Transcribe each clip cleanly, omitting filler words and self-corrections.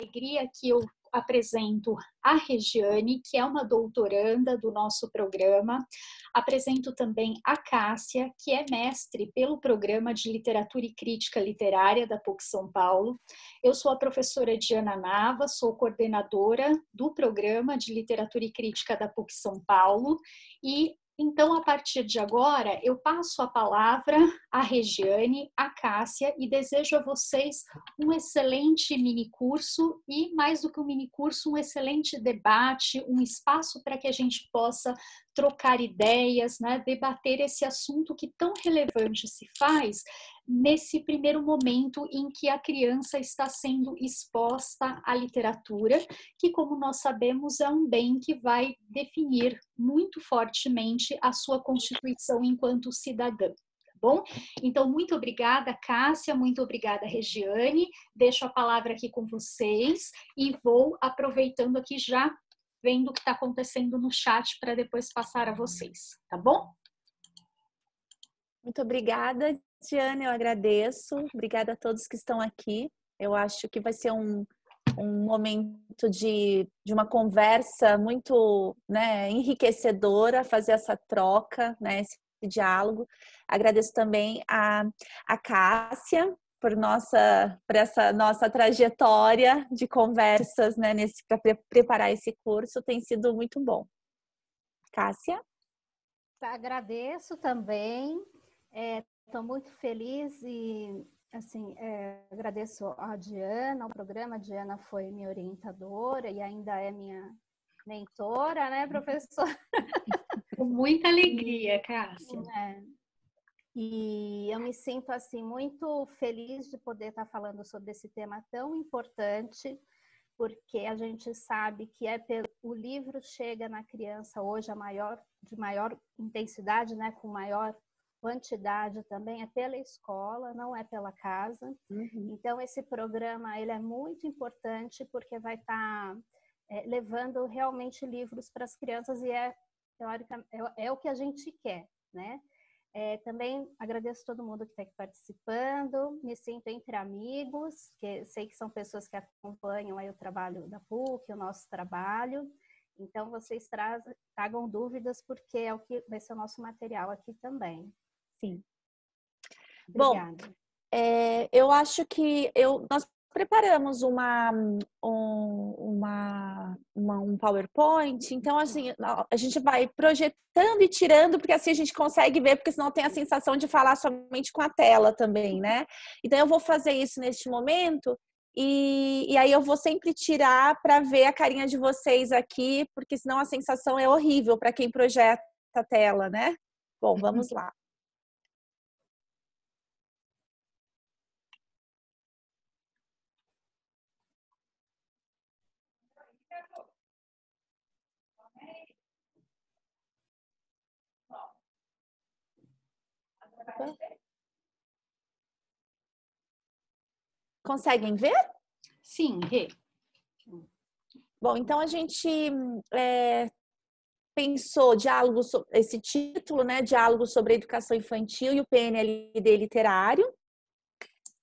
alegria que eu apresento a Regiane, que é uma doutoranda do nosso programa. Apresento também a Cássia, que é mestre pelo Programa de Literatura e Crítica Literária da PUC São Paulo. Eu sou a professora Diana Nava, sou coordenadora do Programa de Literatura e Crítica da PUC São Paulo e então, a partir de agora, eu passo a palavra à Regiane, à Cássia e desejo a vocês um excelente minicurso e, mais do que um minicurso, um excelente debate, um espaço para que a gente possa trocar ideias, né, debater esse assunto que tão relevante se faz nesse primeiro momento em que a criança está sendo exposta à literatura, que, como nós sabemos, é um bem que vai definir muito fortemente a sua constituição enquanto cidadã. Tá bom? Então, muito obrigada, Cássia, muito obrigada, Regiane. Deixo a palavra aqui com vocês e vou aproveitando aqui já vendo o que está acontecendo no chat para depois passar a vocês, tá bom? Muito obrigada, Diana, eu agradeço. Obrigada a todos que estão aqui. Eu acho que vai ser um momento de uma conversa muito, né, enriquecedora, fazer essa troca, né, esse diálogo. Agradeço também a Cássia por essa nossa trajetória de conversas, né, para preparar esse curso, tem sido muito bom. Cássia? Agradeço também, estou muito feliz e assim, agradeço a Diana, ao programa. A Diana foi minha orientadora e ainda é minha mentora, né, professora? Com muita alegria, Cássia. E eu me sinto assim muito feliz de poder estar falando sobre esse tema tão importante, porque a gente sabe que o livro chega na criança hoje de maior intensidade, né, com maior quantidade também, é pela escola, não é pela casa. Então esse programa ele é muito importante porque vai estar levando realmente livros para as crianças e teoricamente é o que a gente quer, né? Também agradeço todo mundo que está aqui participando, me sinto entre amigos, que sei que são pessoas que acompanham aí o trabalho da PUC, o nosso trabalho, então vocês tragam dúvidas, porque é o que vai ser o nosso material aqui também. Sim. Obrigada. Bom, eu acho que nós preparamos um PowerPoint, então assim, a gente vai projetando e tirando, porque assim a gente consegue ver, porque senão tem a sensação de falar somente com a tela também, né? Então eu vou fazer isso neste momento e aí eu vou sempre tirar para ver a carinha de vocês aqui, porque senão a sensação é horrível para quem projeta a tela, né? Bom, vamos lá. Conseguem ver? Sim, Rê. Bom, então a gente pensou esse título, né? Diálogo sobre a educação infantil e o PNLD literário.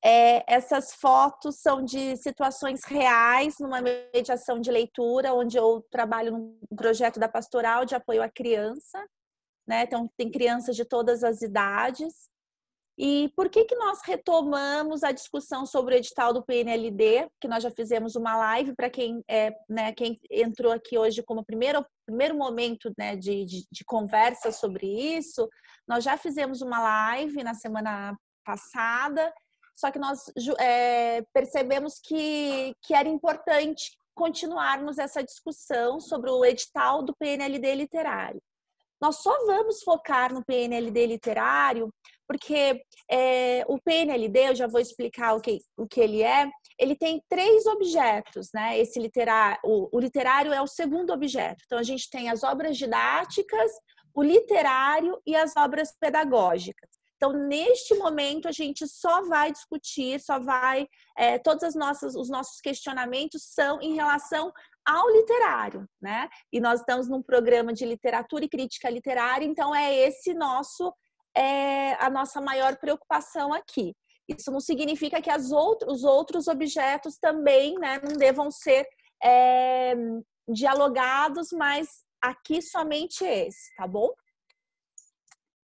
Essas fotos são de situações reais numa mediação de leitura, onde eu trabalho num projeto da Pastoral de Apoio à Criança, né? Então tem crianças de todas as idades. E por que nós retomamos a discussão sobre o edital do PNLD? Que nós já fizemos uma live para quem entrou aqui hoje como primeiro momento, né, de conversa sobre isso. Nós já fizemos uma live na semana passada, só que nós percebemos que era importante continuarmos essa discussão sobre o edital do PNLD literário. Nós só vamos focar no PNLD literário porque o PNLD, eu já vou explicar o que ele é, ele tem 3 objetos, né? O literário é o segundo objeto. Então, a gente tem as obras didáticas, o literário e as obras pedagógicas. Então, neste momento, a gente só vai discutir, todos os nossos questionamentos são em relação ao literário, né? E nós estamos num programa de literatura e crítica literária, então esse a nossa maior preocupação aqui. Isso não significa que os outros objetos também, né, não devam ser dialogados, mas aqui somente esse, tá bom?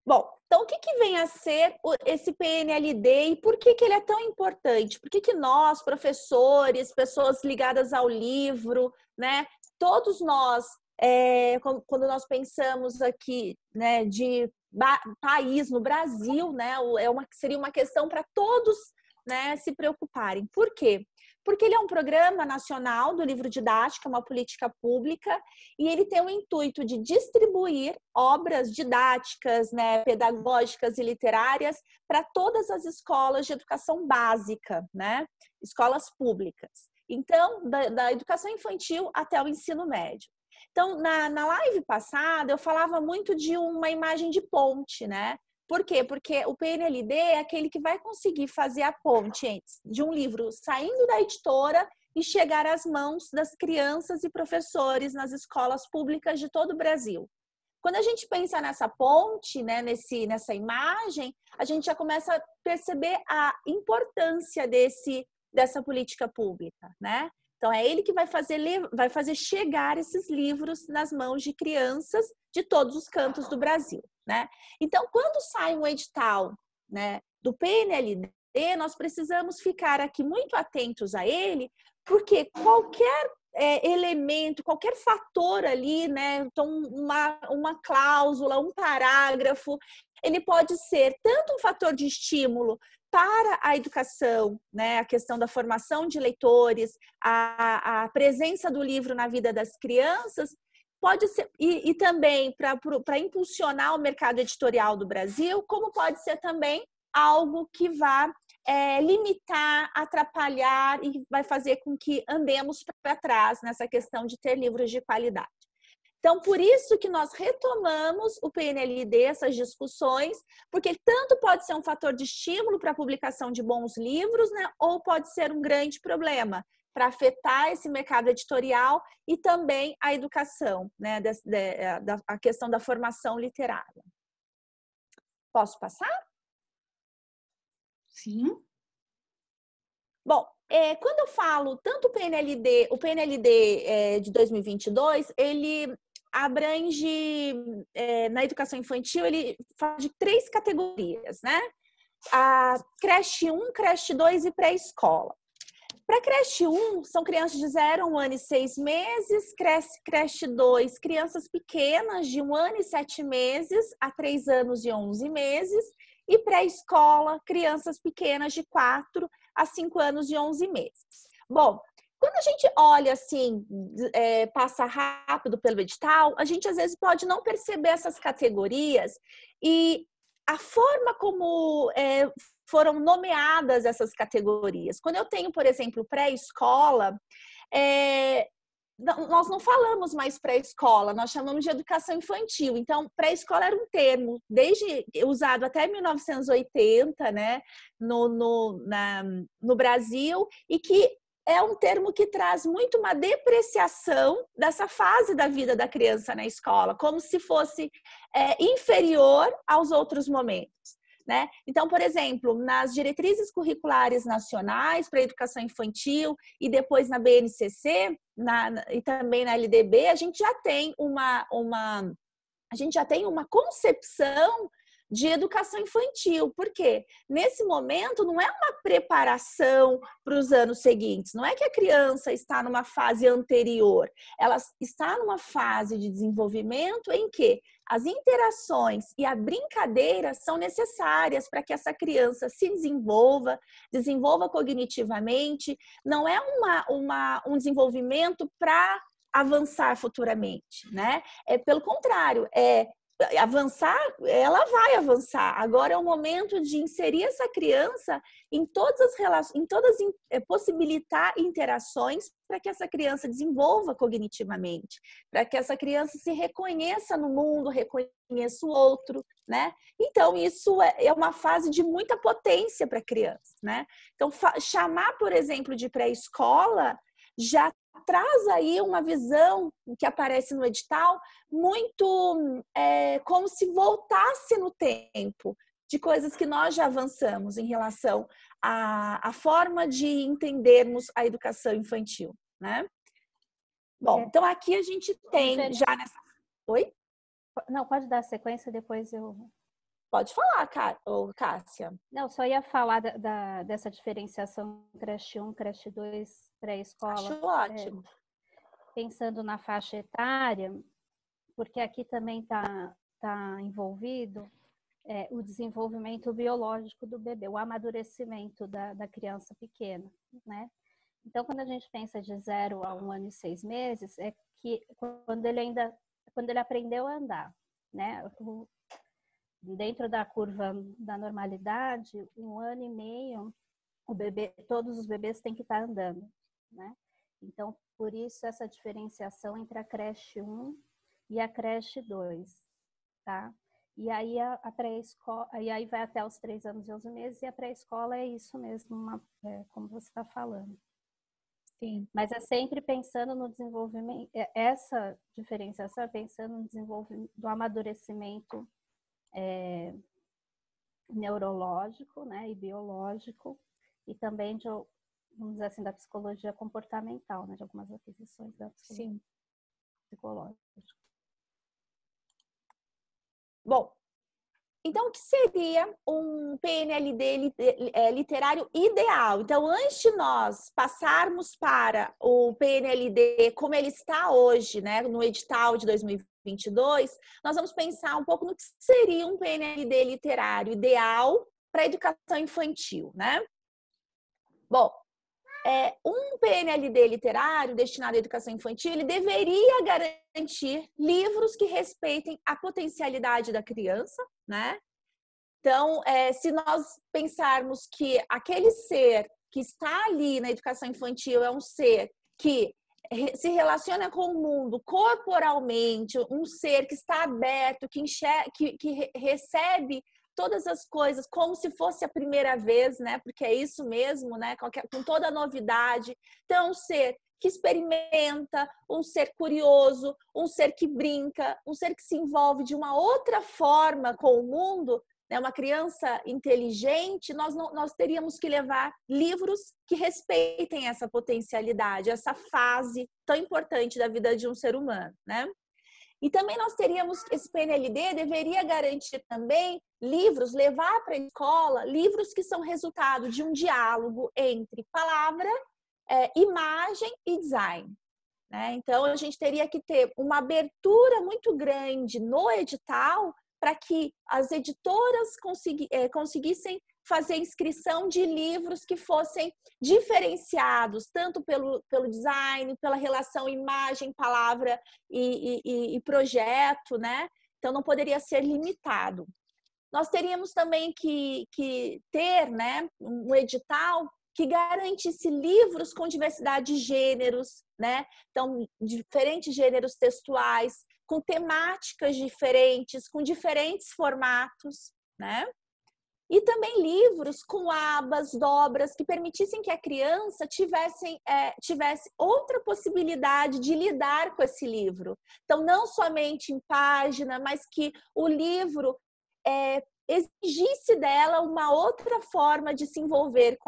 Bom, então o que vem a ser esse PNLD e por que ele é tão importante? Por que nós, professores, pessoas ligadas ao livro, né, todos nós, quando nós pensamos aqui, né, de país no Brasil, né, seria uma questão para todos, né, se preocuparem. Por quê? Porque ele é um programa nacional do livro didático, uma política pública, e ele tem o intuito de distribuir obras didáticas, né, pedagógicas e literárias para todas as escolas de educação básica, né, escolas públicas. Então, da educação infantil até o ensino médio. Então, na live passada, eu falava muito de uma imagem de ponte, né? Por quê? Porque o PNLD é aquele que vai conseguir fazer a ponte de um livro saindo da editora e chegar às mãos das crianças e professores nas escolas públicas de todo o Brasil. Quando a gente pensa nessa ponte, né, nessa imagem, a gente já começa a perceber a importância dessa política pública, né? Então, é ele que vai fazer chegar esses livros nas mãos de crianças de todos os cantos do Brasil, né? Então, quando sai um edital, né, do PNLD, nós precisamos ficar aqui muito atentos a ele, porque qualquer elemento, qualquer fator ali, né, então uma cláusula, um parágrafo, ele pode ser tanto um fator de estímulo para a educação, né, a questão da formação de leitores, a presença do livro na vida das crianças, pode ser, e também para impulsionar o mercado editorial do Brasil, como pode ser também algo que vá limitar, atrapalhar e vai fazer com que andemos para trás nessa questão de ter livros de qualidade. Então, por isso que nós retomamos o PNLD, essas discussões, porque tanto pode ser um fator de estímulo para a publicação de bons livros, né, ou pode ser um grande problema para afetar esse mercado editorial e também a educação, né, a questão da formação literária. Posso passar? Sim. Bom, quando eu falo tanto o PNLD de 2022, ele abrange, na educação infantil, ele fala de 3 categorias, né? A creche 1, creche 2 e pré-escola. Para creche 1, são crianças de 0 a 1 ano e 6 meses, creche 2, crianças pequenas de 1 ano e 7 meses a 3 anos e 11 meses, e pré-escola, crianças pequenas de 4 a 5 anos e 11 meses. Bom, quando a gente olha assim, passa rápido pelo edital, a gente às vezes pode não perceber essas categorias e a forma como foram nomeadas essas categorias. Quando eu tenho, por exemplo, pré-escola, nós não falamos mais pré-escola, nós chamamos de educação infantil. Então, pré-escola era um termo usado até 1980, né, no Brasil, e que é um termo que traz muito uma depreciação dessa fase da vida da criança na escola, como se fosse inferior aos outros momentos, né? Então, por exemplo, nas diretrizes curriculares nacionais para a educação infantil e depois na BNCC e também na LDB, a gente já tem uma concepção de educação infantil. Por quê? Nesse momento não é uma preparação para os anos seguintes, não é que a criança está numa fase anterior, ela está numa fase de desenvolvimento em que as interações e a brincadeira são necessárias para que essa criança se desenvolva cognitivamente, não é um desenvolvimento para avançar futuramente, né? Pelo contrário, avançar, ela vai avançar. Agora é o momento de inserir essa criança em todas as relações, possibilitar interações para que essa criança desenvolva cognitivamente, para que essa criança se reconheça no mundo, reconheça o outro, né? Então, isso é uma fase de muita potência para a criança, né? Então, chamar, por exemplo, de pré-escola já traz aí uma visão que aparece no edital muito como se voltasse no tempo de coisas que nós já avançamos em relação a forma de entendermos a educação infantil, né? Bom, então aqui a gente tem já nessa... Oi? Não, pode dar sequência, depois eu... Pode falar, Cássia. Não, só ia falar dessa diferenciação creche 1, creche 2, pré-escola. Acho ótimo. Pensando na faixa etária, porque aqui também está envolvido o desenvolvimento biológico do bebê, o amadurecimento da criança pequena, né? Então, quando a gente pensa de 0 a 1 ano e 6 meses, é que quando ele aprendeu a andar, né? Dentro da curva da normalidade, 1 ano e meio, todos os bebês têm que estar andando, né? Então, por isso essa diferenciação entre a creche 1 e a creche 2, tá? E aí a pré-escola, e aí vai até os 3 anos e 11 meses, e a pré-escola é isso mesmo, como você está falando. Sim. Mas é sempre pensando no desenvolvimento, essa diferenciação é pensando no desenvolvimento do amadurecimento neurológico, né, e biológico, e também vamos dizer assim, da psicologia comportamental, né, de algumas aquisições da psicologia psicológica. Bom, então o que seria um PNLD literário ideal? Então, antes de nós passarmos para o PNLD como ele está hoje, né, no edital de 2022, nós vamos pensar um pouco no que seria um PNLD literário ideal para a educação infantil, né? Bom, um PNLD literário destinado à educação infantil, ele deveria garantir livros que respeitem a potencialidade da criança, né? Então, se nós pensarmos que aquele ser que está ali na educação infantil é um ser que se relaciona com o mundo corporalmente, um ser que está aberto, que recebe todas as coisas como se fosse a primeira vez, né? Porque é isso mesmo, né? Com toda a novidade. Então, um ser que experimenta, um ser curioso, um ser que brinca, um ser que se envolve de uma outra forma com o mundo, né? Uma criança inteligente, nós teríamos que levar livros que respeitem essa potencialidade, essa fase tão importante da vida de um ser humano, né? E também nós teríamos, esse PNLD deveria garantir também levar para a escola, livros que são resultado de um diálogo entre palavra, imagem e design, né? Então, a gente teria que ter uma abertura muito grande no edital para que as editoras conseguissem fazer inscrição de livros que fossem diferenciados, tanto pelo design, pela relação imagem, palavra e projeto, né? Então, não poderia ser limitado. Nós teríamos também que ter, né, um edital que garantisse livros com diversidade de gêneros, né? Então, diferentes gêneros textuais, com temáticas diferentes, com diferentes formatos, né? E também livros com abas, dobras, que permitissem que a criança tivesse outra possibilidade de lidar com esse livro. Então, não somente em página, mas que o livro exigisse dela uma outra forma de se envolver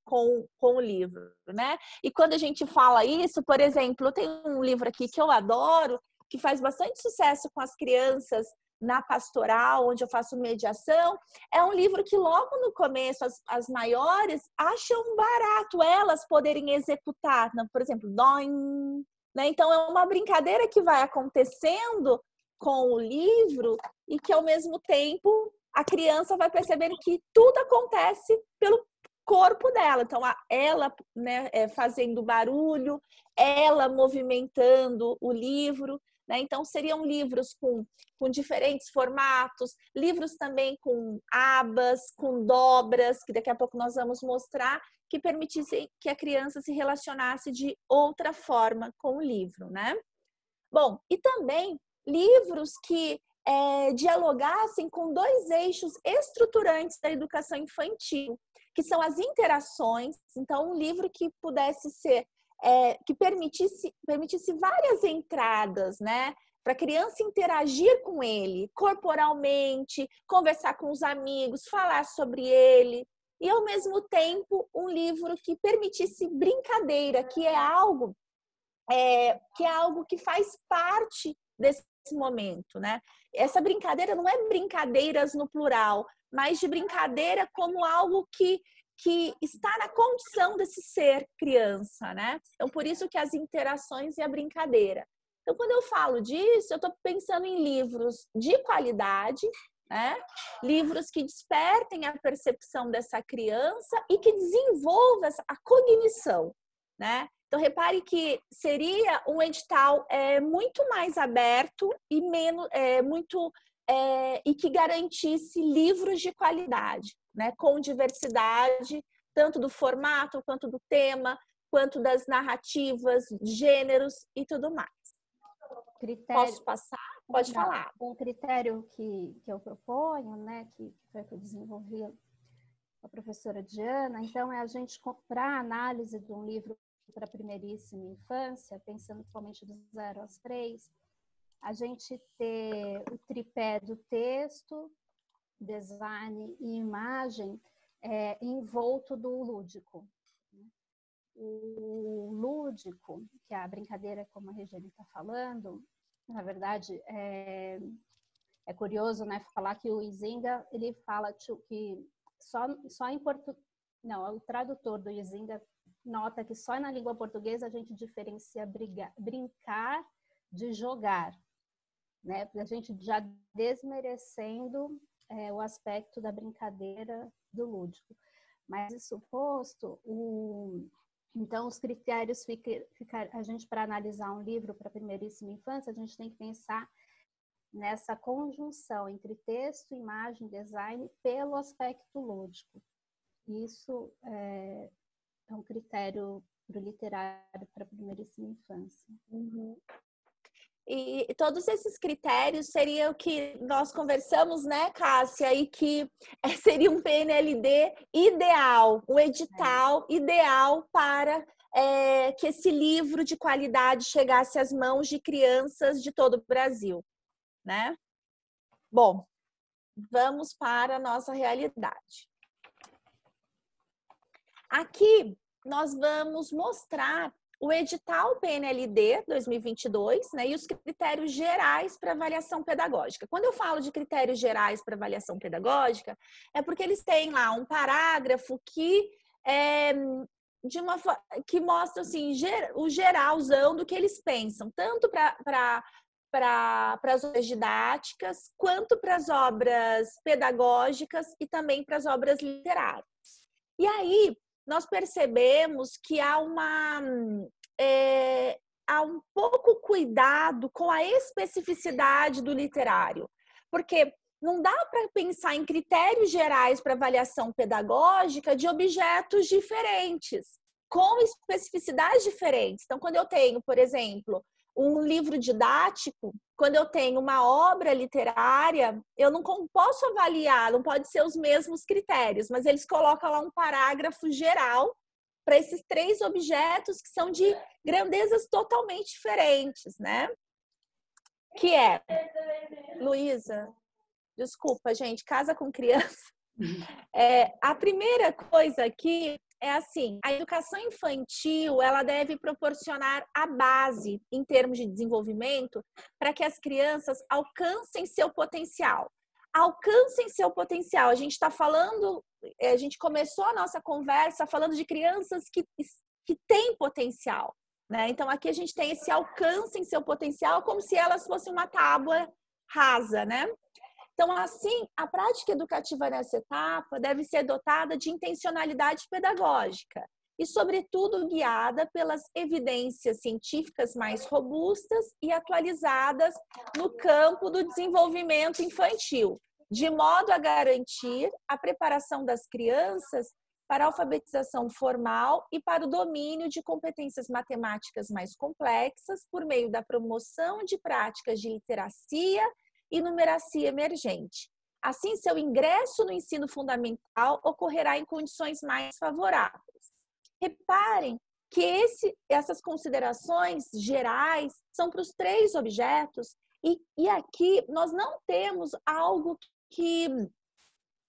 com o livro, né? E quando a gente fala isso, por exemplo, tem um livro aqui que eu adoro, que faz bastante sucesso com as crianças na pastoral, onde eu faço mediação. É um livro que logo no começo as maiores acham barato elas poderem executar, por exemplo, doing, né? Então é uma brincadeira que vai acontecendo com o livro e que ao mesmo tempo a criança vai percebendo que tudo acontece pelo corpo dela. Então ela, né, fazendo barulho, ela movimentando o livro, né? Então, seriam livros com diferentes formatos, livros também com abas, com dobras, que daqui a pouco nós vamos mostrar, que permitissem que a criança se relacionasse de outra forma com o livro, né? Bom, e também livros que dialogassem com 2 eixos estruturantes da educação infantil, que são as interações. Então, um livro que pudesse ser que permitisse várias entradas, né? Para a criança interagir com ele corporalmente, conversar com os amigos, falar sobre ele, e, ao mesmo tempo, um livro que permitisse brincadeira, que é algo que faz parte desse momento, né? Essa brincadeira não é brincadeiras no plural, mas de brincadeira como algo que está na condição desse ser criança, né? Então, por isso que as interações e a brincadeira. Então, quando eu falo disso, eu estou pensando em livros de qualidade, né? Livros que despertem a percepção dessa criança e que desenvolvam a cognição, né? Então, repare que seria um edital muito mais aberto e e que garantisse livros de qualidade, né? Com diversidade, tanto do formato, quanto do tema, quanto das narrativas, gêneros e tudo mais. Posso passar? Pode falar. Um critério que eu proponho, né, que foi que eu desenvolvi com a professora Diana, então é a gente, para a análise de um livro para a primeiríssima infância, pensando principalmente dos 0 aos 3, a gente ter o tripé do texto, design e imagem envolto do lúdico. O lúdico, que é a brincadeira, como a Regiane está falando, na verdade, é curioso, né, falar que o Huizinga, ele fala que só em português, não, o tradutor do Huizinga nota que só na língua portuguesa a gente diferencia brincar de jogar, né? A gente já desmerecendo o aspecto da brincadeira do lúdico. Mas isso posto, então os critérios a gente, para analisar um livro para primeiríssima infância, a gente tem que pensar nessa conjunção entre texto, imagem, design pelo aspecto lúdico. Isso é um critério para o literário para a primeiríssima infância. Uhum. E todos esses critérios seriam o que nós conversamos, né, Cássia? E que seria um PNLD ideal, um edital ideal para que esse livro de qualidade chegasse às mãos de crianças de todo o Brasil, né? Bom, vamos para a nossa realidade. Aqui nós vamos mostrar o edital PNLD 2022, né, e os critérios gerais para avaliação pedagógica. Quando eu falo de critérios gerais para avaliação pedagógica, é porque eles têm lá um parágrafo que mostra assim, o geralzão do que eles pensam, tanto para as obras didáticas, quanto para as obras pedagógicas e também para as obras literárias. E aí, nós percebemos que há um pouco cuidado com a especificidade do literário, porque não dá para pensar em critérios gerais para avaliação pedagógica de objetos diferentes, com especificidades diferentes. Então, quando eu tenho, por exemplo, um livro didático, quando eu tenho uma obra literária, eu não posso avaliar, não pode ser os mesmos critérios, mas eles colocam lá um parágrafo geral para esses 3 objetos que são de grandezas totalmente diferentes, né? Que é, Luísa, desculpa, gente, casa com criança. A primeira coisa aqui é assim, a educação infantil, ela deve proporcionar a base em termos de desenvolvimento para que as crianças alcancem seu potencial. Alcancem seu potencial. A gente está falando, a gente começou a nossa conversa falando de crianças que têm potencial, né? Então, aqui a gente tem esse alcance em seu potencial como se elas fossem uma tábua rasa, né? Então, assim, a prática educativa nessa etapa deve ser dotada de intencionalidade pedagógica e, sobretudo, guiada pelas evidências científicas mais robustas e atualizadas no campo do desenvolvimento infantil, de modo a garantir a preparação das crianças para a alfabetização formal e para o domínio de competências matemáticas mais complexas por meio da promoção de práticas de literacia e numeracia emergente. Assim, seu ingresso no ensino fundamental ocorrerá em condições mais favoráveis. Reparem que essas considerações gerais são para os 3 objetos e aqui nós não temos algo que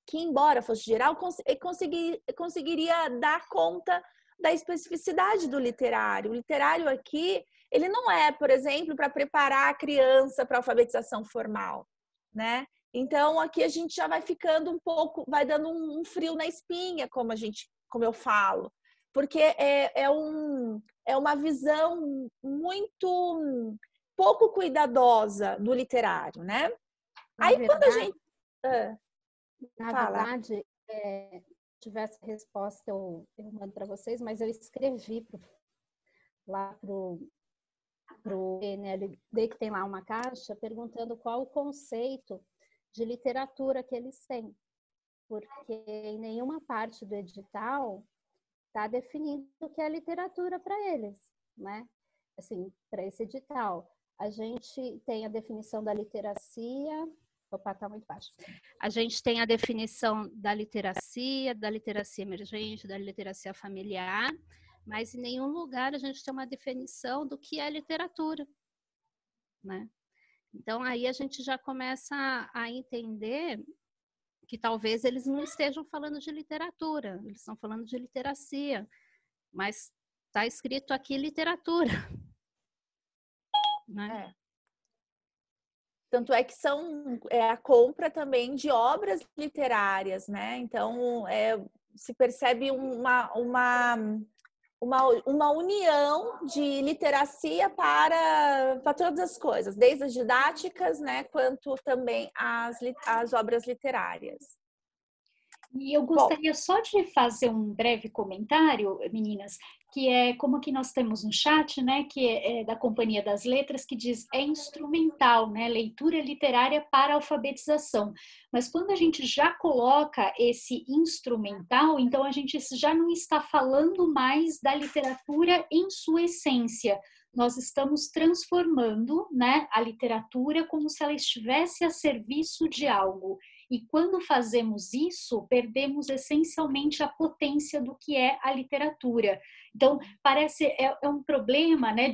que embora fosse geral, conseguiria dar conta da especificidade do literário. O literário aqui, ele não é, por exemplo, para preparar a criança para a alfabetização formal, né? Então, aqui a gente já vai ficando um pouco, vai dando um frio na espinha, como eu falo, porque é uma visão muito pouco cuidadosa do literário, né? Quando a gente... Na fala. verdade, tivesse resposta, eu mando para vocês, mas eu escrevi lá para o PNLD, que tem lá uma caixa, perguntando qual o conceito de literatura que eles têm, porque em nenhuma parte do edital está definido o que é literatura para eles, né? Assim, para esse edital. A gente tem a definição da literacia... Opa, está muito baixo. A gente tem a definição da literacia emergente, da literacia familiar, mas em nenhum lugar a gente tem uma definição do que é literatura, né? Então, aí a gente já começa a entender que talvez eles não estejam falando de literatura, eles estão falando de literacia, mas está escrito aqui literatura, né? Tanto é que a compra também de obras literárias, né? Então, se percebe uma união de literacia para todas as coisas, desde as didáticas, né, quanto também as obras literárias. E eu gostaria só de fazer um breve comentário, meninas, que é como aqui nós temos no chat, né, que é da Companhia das Letras, que diz instrumental, né, leitura literária para alfabetização. Mas quando a gente já coloca esse instrumental, então a gente já não está falando mais da literatura em sua essência. Nós estamos transformando, né, a literatura como se ela estivesse a serviço de algo. E quando fazemos isso, perdemos essencialmente a potência do que é a literatura. Então, parece um problema, né,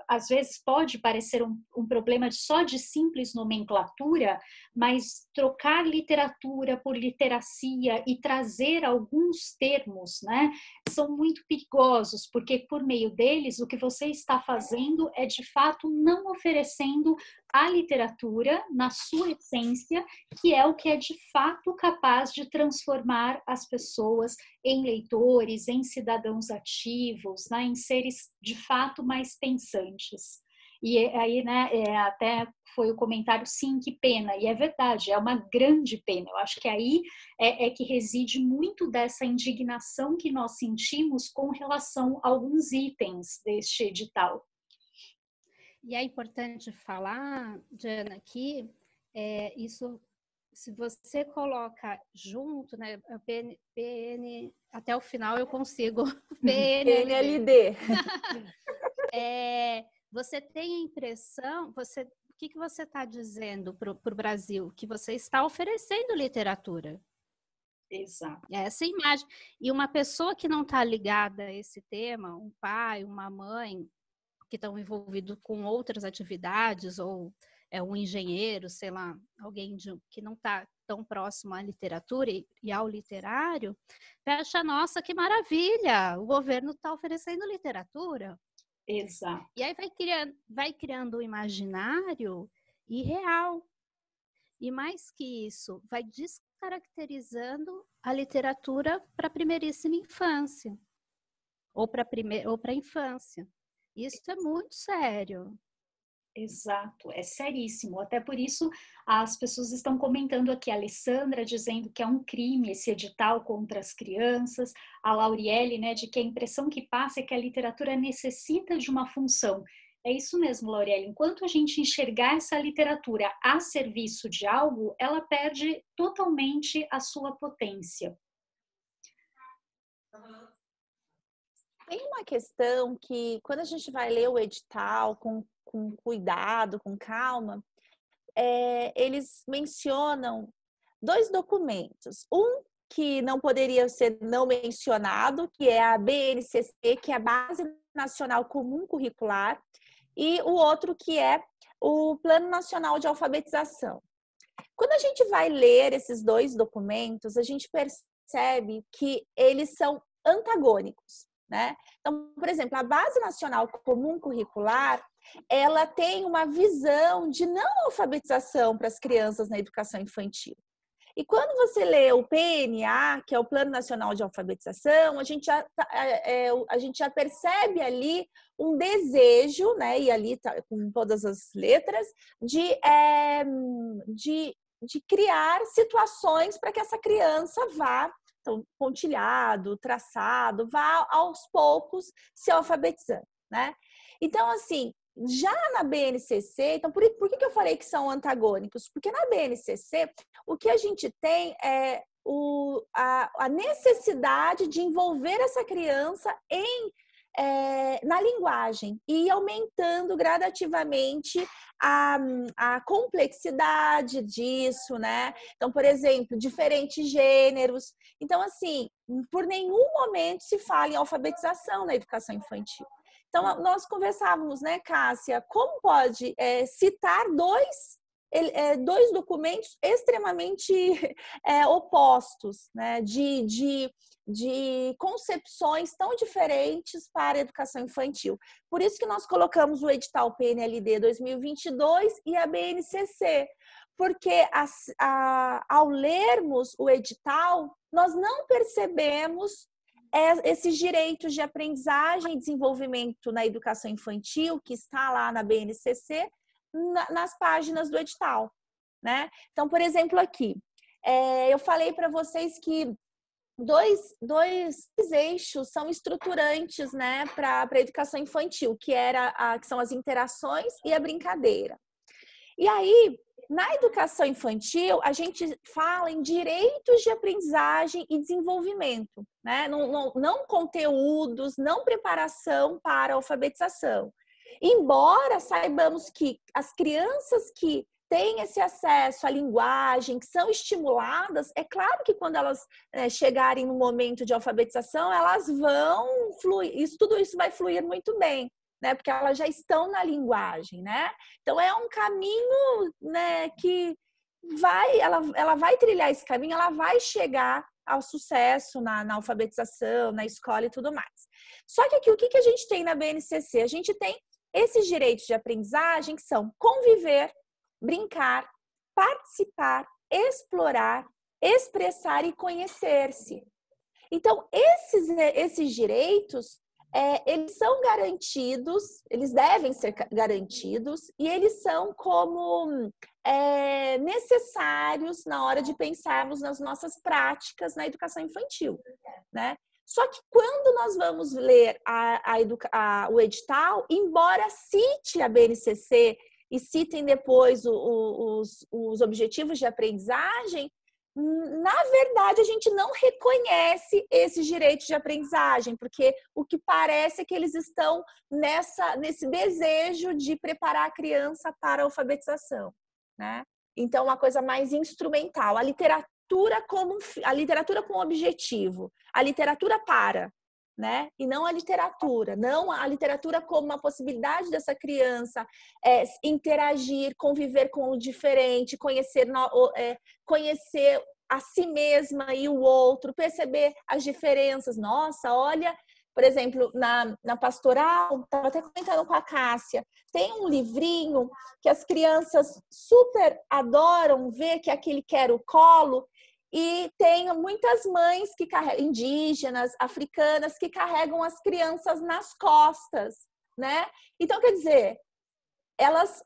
às vezes pode parecer um problema só de simples nomenclatura, mas trocar literatura por literacia e trazer alguns termos, né, são muito perigosos, porque por meio deles o que você está fazendo é de fato não oferecendo a literatura na sua essência, que é o que é de fato capaz de transformar as pessoas em leitores, em cidadãos ativos, né, em seres de fato mais pensantes. E aí, né, até foi o comentário, sim, que pena, e é verdade, é uma grande pena. Eu acho que aí é que reside muito dessa indignação que nós sentimos com relação a alguns itens deste edital. E é importante falar, Diana, que isso, se você coloca junto, né, até o final eu consigo, PNLD. Você tem a impressão, o que você está dizendo para o Brasil? Que você está oferecendo literatura. Exato. Essa imagem. E uma pessoa que não está ligada a esse tema, um pai, uma mãe, que estão envolvidos com outras atividades, ou um engenheiro, sei lá, alguém que não está tão próximo à literatura e ao literário, acha, nossa, que maravilha, o governo está oferecendo literatura. Exato. E aí vai criando um imaginário irreal. E mais que isso, vai descaracterizando a literatura para a primeiríssima infância, ou para a infância. Isso é muito sério. Exato, é seríssimo. Até por isso as pessoas estão comentando aqui, a Alessandra dizendo que é um crime esse edital contra as crianças, a Lauriele, né, de que a impressão que passa é que a literatura necessita de uma função. É isso mesmo, Lauriele. Enquanto a gente enxergar essa literatura a serviço de algo, ela perde totalmente a sua potência. Tem uma questão que, quando a gente vai ler o edital com cuidado, com calma, eles mencionam 2 documentos. Um que não poderia ser não mencionado, que é a BNCC, que é a Base Nacional Comum Curricular, e o outro que é o Plano Nacional de Alfabetização. Quando a gente vai ler esses dois documentos, a gente percebe que eles são antagônicos, né? Então, por exemplo, a Base Nacional Comum Curricular, ela tem uma visão de não alfabetização para as crianças na educação infantil. E quando você lê o PNA, que é o Plano Nacional de Alfabetização, a gente já percebe ali um desejo, né? E ali tá com todas as letras, de criar situações para que essa criança vá, então, pontilhado, traçado, vá aos poucos se alfabetizando, né? Então, assim, já na BNCC, então por que eu falei que são antagônicos? Porque na BNCC, o que a gente tem é a necessidade de envolver essa criança na linguagem e aumentando gradativamente a complexidade disso, né? Então, por exemplo, diferentes gêneros. Então, assim, por nenhum momento se fala em alfabetização na educação infantil. Então, nós conversávamos, né, Cássia, como pode citar dois documentos extremamente opostos, né, de concepções tão diferentes para a educação infantil. Por isso que nós colocamos o edital PNLD 2022 e a BNCC, porque ao lermos o edital, nós não percebemos esses direitos de aprendizagem e desenvolvimento na educação infantil, que está lá na BNCC, nas páginas do edital, né? Então, por exemplo, aqui, eu falei para vocês que dois eixos são estruturantes, né, para a educação infantil, que são as interações e a brincadeira. E aí, na educação infantil, a gente fala em direitos de aprendizagem e desenvolvimento, né? Não conteúdos, não preparação para a alfabetização. Embora saibamos que as crianças que têm esse acesso à linguagem, que são estimuladas, é claro que quando elas chegarem no momento de alfabetização, elas vão fluir, tudo isso vai fluir muito bem, né? Porque elas já estão na linguagem, né? Então é um caminho, né, que ela vai trilhar esse caminho, ela vai chegar ao sucesso na alfabetização, na escola e tudo mais. Só que aqui, o que a gente tem na BNCC? A gente tem esses direitos de aprendizagem que são conviver, brincar, participar, explorar, expressar e conhecer-se. Então, esses direitos, eles são garantidos, eles devem ser garantidos e eles são como necessários na hora de pensarmos nas nossas práticas na educação infantil, né? Só que quando nós vamos ler o edital, embora cite a BNCC e citem depois os objetivos de aprendizagem, na verdade, a gente não reconhece esses direitos de aprendizagem, porque o que parece é que eles estão nesse desejo de preparar a criança para a alfabetização, né? Então, uma coisa mais instrumental. A literatura com objetivo, a literatura para, né? E não a literatura como uma possibilidade dessa criança interagir, conviver com o diferente, conhecer a si mesma e o outro, perceber as diferenças. Nossa, olha, por exemplo, na pastoral, estava até comentando com a Cássia, tem um livrinho que as crianças super adoram ver, que é aquele Quero Colo, e tem muitas mães que indígenas, africanas, que carregam as crianças nas costas, né? Então, quer dizer, elas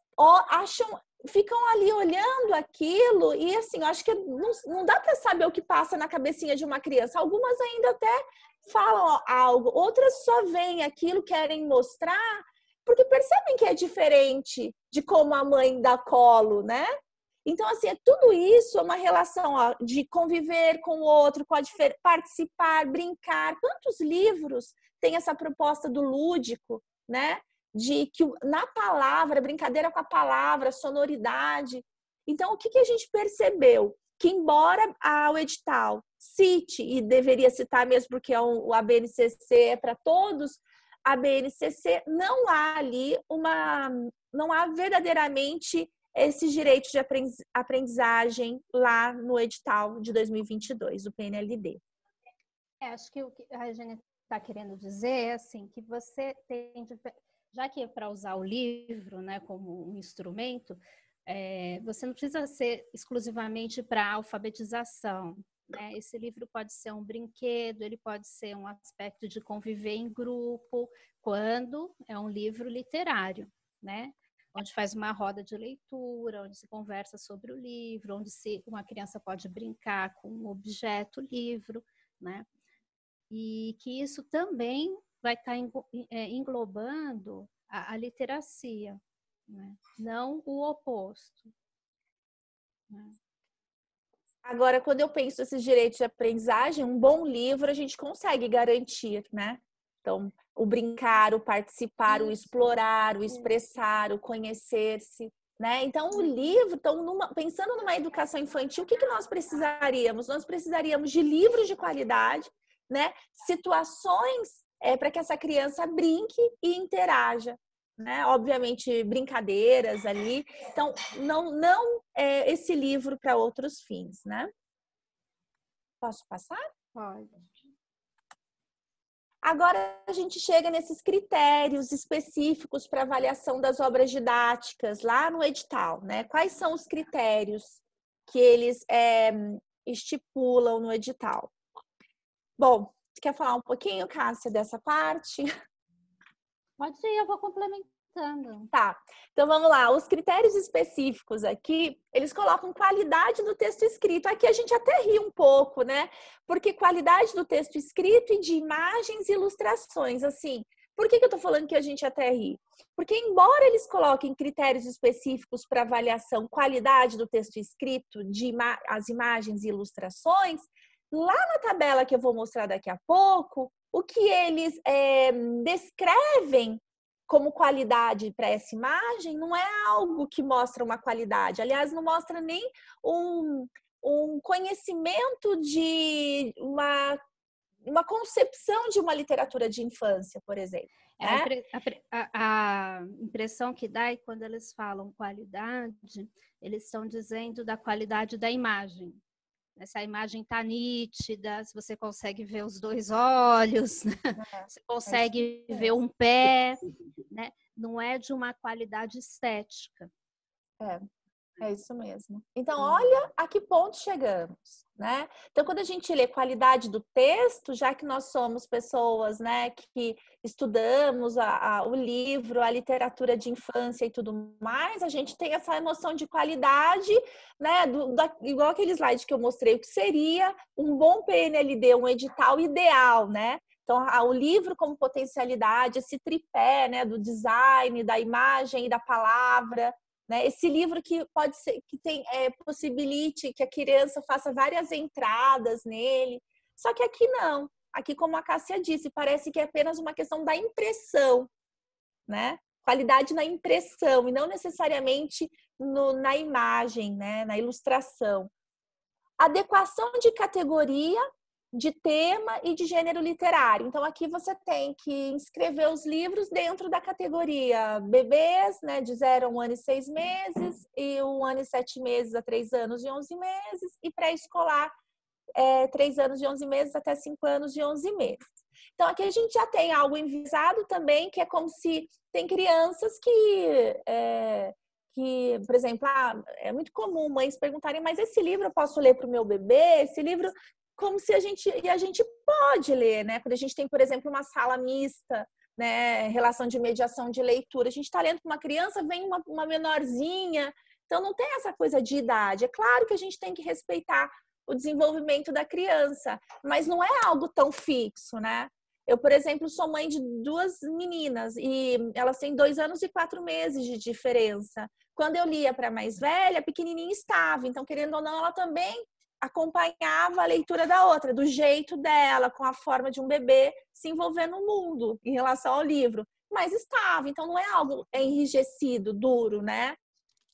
ficam ali olhando aquilo e, assim, eu acho que não dá para saber o que passa na cabecinha de uma criança. Algumas ainda até falam algo, outras só veem aquilo, querem mostrar, porque percebem que é diferente de como a mãe dá colo, né? Então, assim, tudo isso é uma relação de conviver com o outro, participar, brincar. Quantos livros tem essa proposta do lúdico, né? De que na palavra, brincadeira com a palavra, sonoridade. Então, o que a gente percebeu? Que embora o edital cite, e deveria citar mesmo porque a BNCC é para todos, a BNCC não há ali não há verdadeiramente esses direitos de aprendizagem lá no edital de 2022 do PNLD. Acho que o que a gente está querendo dizer é assim, que você tem, já que é para usar o livro, né, como um instrumento, você não precisa ser exclusivamente para alfabetização, né? Esse livro pode ser um brinquedo, ele pode ser um aspecto de conviver em grupo, quando é um livro literário, né? Onde faz uma roda de leitura, onde se conversa sobre o livro, onde uma criança pode brincar com um objeto livro, né? E que isso também vai estar englobando a literacia, né? Não o oposto, né? Agora, quando eu penso esses direitos de aprendizagem, um bom livro a gente consegue garantir, né? Então, o brincar, o participar, o explorar, o expressar, o conhecer-se, né? Então, o livro, pensando numa educação infantil, o que nós precisaríamos? Nós precisaríamos de livros de qualidade, né? Situações para que essa criança brinque e interaja, né? Obviamente, brincadeiras ali. Então, não esse livro para outros fins, né? Posso passar? Pode. Agora a gente chega nesses critérios específicos para avaliação das obras didáticas lá no edital, né? Quais são os critérios que eles estipulam no edital? Bom, você quer falar um pouquinho, Cássia, dessa parte? Pode ir, eu vou complementando. Tá, então vamos lá. Os critérios específicos aqui, eles colocam qualidade do texto escrito. Aqui a gente até ri um pouco, né? Porque qualidade do texto escrito e de imagens e ilustrações, assim. Por que eu tô falando que a gente até ri? Porque embora eles coloquem critérios específicos para avaliação, qualidade do texto escrito, as imagens e ilustrações, lá na tabela que eu vou mostrar daqui a pouco, o que eles descrevem como qualidade para essa imagem não é algo que mostra uma qualidade. Aliás, não mostra nem um conhecimento de uma concepção de uma literatura de infância, por exemplo. A impressão que dá é que quando eles falam qualidade, eles estão dizendo da qualidade da imagem. Se a imagem está nítida, se você consegue ver os dois olhos, né? Você consegue ver um pé, né? Não é de uma qualidade estética. É isso mesmo. Então, olha a que ponto chegamos, né? Então, quando a gente lê qualidade do texto, já que nós somos pessoas, né, que estudamos o livro, a literatura de infância e tudo mais, a gente tem essa noção de qualidade, né, igual aquele slide que eu mostrei, o que seria um bom PNLD, um edital ideal, né? Então, o livro como potencialidade, esse tripé, né, do design, da imagem e da palavra, né? Esse livro que pode ser, que possibilite que a criança faça várias entradas nele. Só que aqui não. Aqui, como a Cássia disse, parece que é apenas uma questão da impressão, né? Qualidade na impressão e não necessariamente na imagem, né? Na ilustração. Adequação de categoria, de tema e de gênero literário. Então, aqui você tem que inscrever os livros dentro da categoria bebês, né, de 0 a 1 ano e 6 meses, e 1 ano e 7 meses a 3 anos e 11 meses, e pré-escolar 3 anos e 11 meses até 5 anos e 11 meses. Então, aqui a gente já tem algo envisado também, que é como se tem crianças que, por exemplo, é muito comum mães perguntarem, mas esse livro eu posso ler para o meu bebê? Esse livro... Como se a gente pode ler, né? Quando a gente tem, por exemplo, uma sala mista, né? Relação de mediação de leitura, a gente está lendo para uma criança, vem uma menorzinha, então não tem essa coisa de idade. É claro que a gente tem que respeitar o desenvolvimento da criança, mas não é algo tão fixo, né? Eu, por exemplo, sou mãe de 2 meninas e elas têm 2 anos e 4 meses de diferença. Quando eu lia para a mais velha, a pequenininha estava, então, querendo ou não, ela também acompanhava a leitura da outra, do jeito dela, com a forma de um bebê se envolver no mundo em relação ao livro. Mas estava, então não é algo enrijecido, duro, né?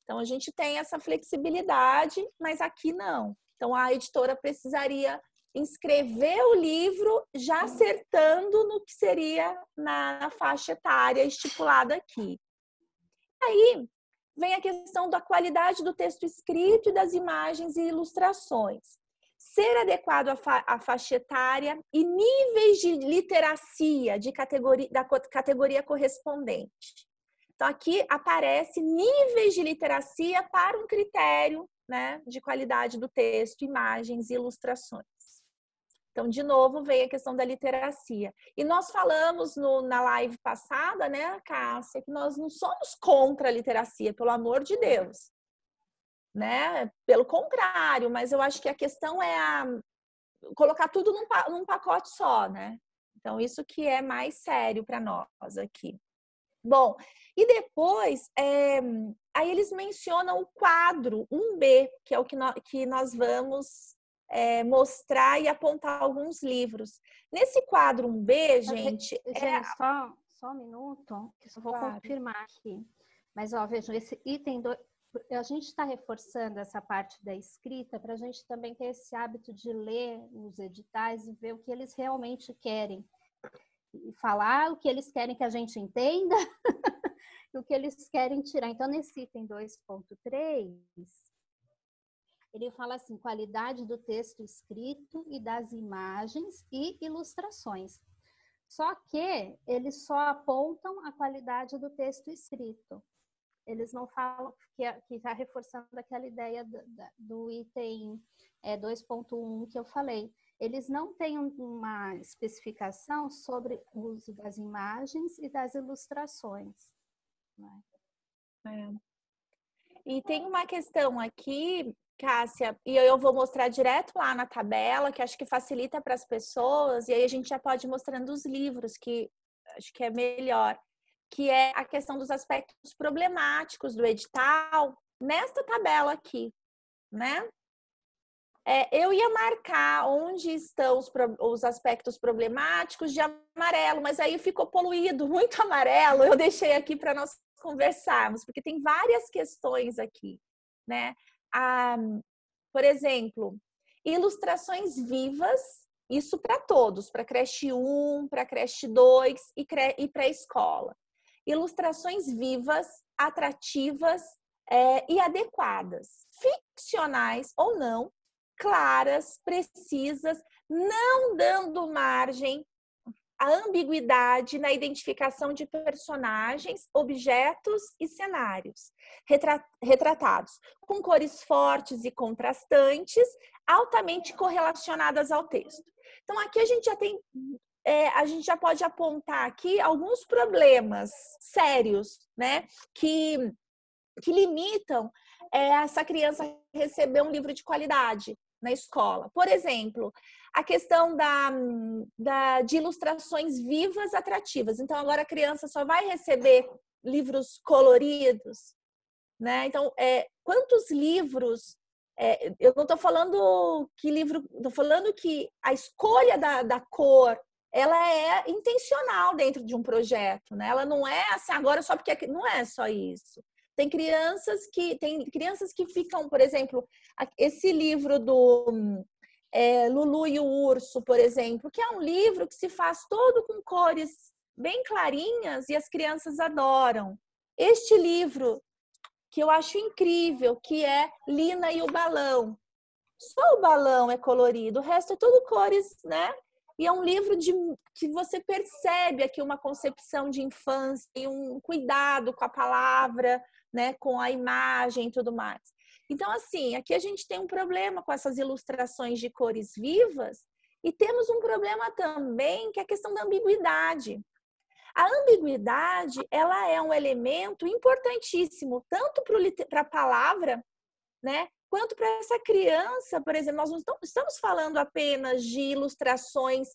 Então a gente tem essa flexibilidade, mas aqui não. Então a editora precisaria inscrever o livro já acertando no que seria na faixa etária estipulada aqui. Aí vem a questão da qualidade do texto escrito e das imagens e ilustrações. Ser adequado à faixa etária e níveis de literacia da categoria correspondente. Então, aqui aparece níveis de literacia para um critério, né, de qualidade do texto, imagens e ilustrações. Então, de novo, veio a questão da literacia. E nós falamos na live passada, né, Cássia, que nós não somos contra a literacia, pelo amor de Deus. Né? Pelo contrário, mas eu acho que a questão é colocar tudo num pacote só, né? Então, isso que é mais sério para nós aqui. Bom, e depois, aí eles mencionam o quadro 1B, que é o que nós vamos mostrar e apontar alguns livros. Nesse quadro 1B, gente... Só um minuto, que eu só vou confirmar aqui. Mas, ó, vejam, esse item 2... A gente está reforçando essa parte da escrita para a gente também ter esse hábito de ler os editais e ver o que eles realmente querem. E falar o que eles querem que a gente entenda e o que eles querem tirar. Então, nesse item 2.3, ele fala assim, qualidade do texto escrito e das imagens e ilustrações. Só que eles só apontam a qualidade do texto escrito. Eles não falam, que está reforçando aquela ideia do item 2.1 que eu falei. Eles não têm uma especificação sobre o uso das imagens e das ilustrações. Né? E tem uma questão aqui, Cássia, e eu vou mostrar direto lá na tabela, que acho que facilita para as pessoas, e aí a gente já pode ir mostrando os livros, que acho que é melhor. Que é a questão dos aspectos problemáticos do edital, nesta tabela aqui, né? Eu ia marcar onde estão os aspectos problemáticos de amarelo, mas aí ficou poluído, muito amarelo, eu deixei aqui para nós conversarmos, porque tem várias questões aqui, né? Por exemplo, ilustrações vivas, isso para todos, para creche 1, para creche 2 e pré-escola. Ilustrações vivas, atrativas e adequadas, ficcionais ou não, claras, precisas, não dando margem à ambiguidade na identificação de personagens, objetos e cenários retratados, com cores fortes e contrastantes, altamente correlacionadas ao texto. Então, aqui a gente já tem... a gente já pode apontar aqui alguns problemas sérios, né, que limitam essa criança a receber um livro de qualidade na escola. Por exemplo, a questão de ilustrações vivas atrativas. Então, agora a criança só vai receber livros coloridos, né? Então, quantos livros... eu não estou falando que livro... Estou falando que a escolha da cor ela é intencional dentro de um projeto, né? Ela não é assim agora só porque não é só isso. Tem crianças que ficam, por exemplo, esse livro do Lulu e o Urso, por exemplo, que é um livro que se faz todo com cores bem clarinhas e as crianças adoram. Este livro que eu acho incrível, que é Lina e o Balão. Só o balão é colorido, o resto é tudo cores, né? E é um livro que você percebe aqui uma concepção de infância e um cuidado com a palavra, né, com a imagem e tudo mais. Então, assim, aqui a gente tem um problema com essas ilustrações de cores vivas e temos um problema também que é a questão da ambiguidade. A ambiguidade, ela é um elemento importantíssimo, tanto para a palavra, né, quanto para essa criança. Por exemplo, nós não estamos falando apenas de ilustrações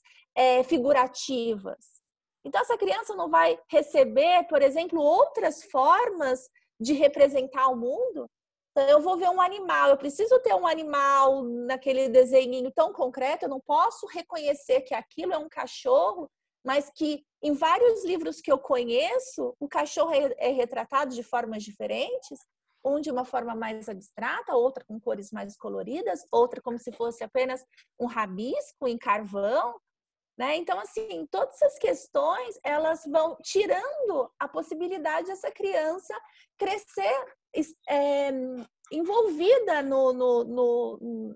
figurativas. Então, essa criança não vai receber, por exemplo, outras formas de representar o mundo. Então, eu vou ver um animal, eu preciso ter um animal naquele desenho tão concreto, eu não posso reconhecer que aquilo é um cachorro, mas que em vários livros que eu conheço, o cachorro é retratado de formas diferentes. Um de uma forma mais abstrata, outra com cores mais coloridas, outra como se fosse apenas um rabisco em carvão. né? Então, assim, todas essas questões, elas vão tirando a possibilidade dessa criança crescer envolvida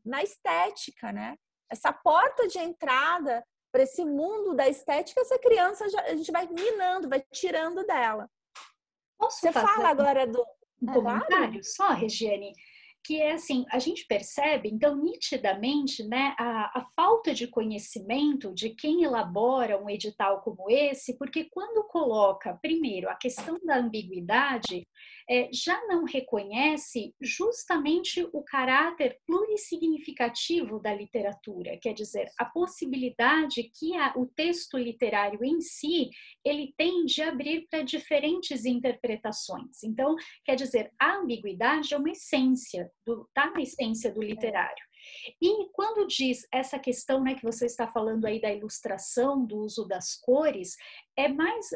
na estética, né? Essa porta de entrada para esse mundo da estética, essa criança a gente vai minando, vai tirando dela. Posso Você fazer fala agora do... um comentário só, Regiane? Que é assim, a gente percebe, então, nitidamente, né, a falta de conhecimento de quem elabora um edital como esse, porque quando coloca, primeiro, a questão da ambiguidade, já não reconhece justamente o caráter plurissignificativo da literatura, quer dizer, a possibilidade que o texto literário em si, ele tem de abrir para diferentes interpretações. Então, quer dizer, a ambiguidade é uma essência, está na essência do literário. E quando diz essa questão, né, que você está falando aí da ilustração, do uso das cores, é mais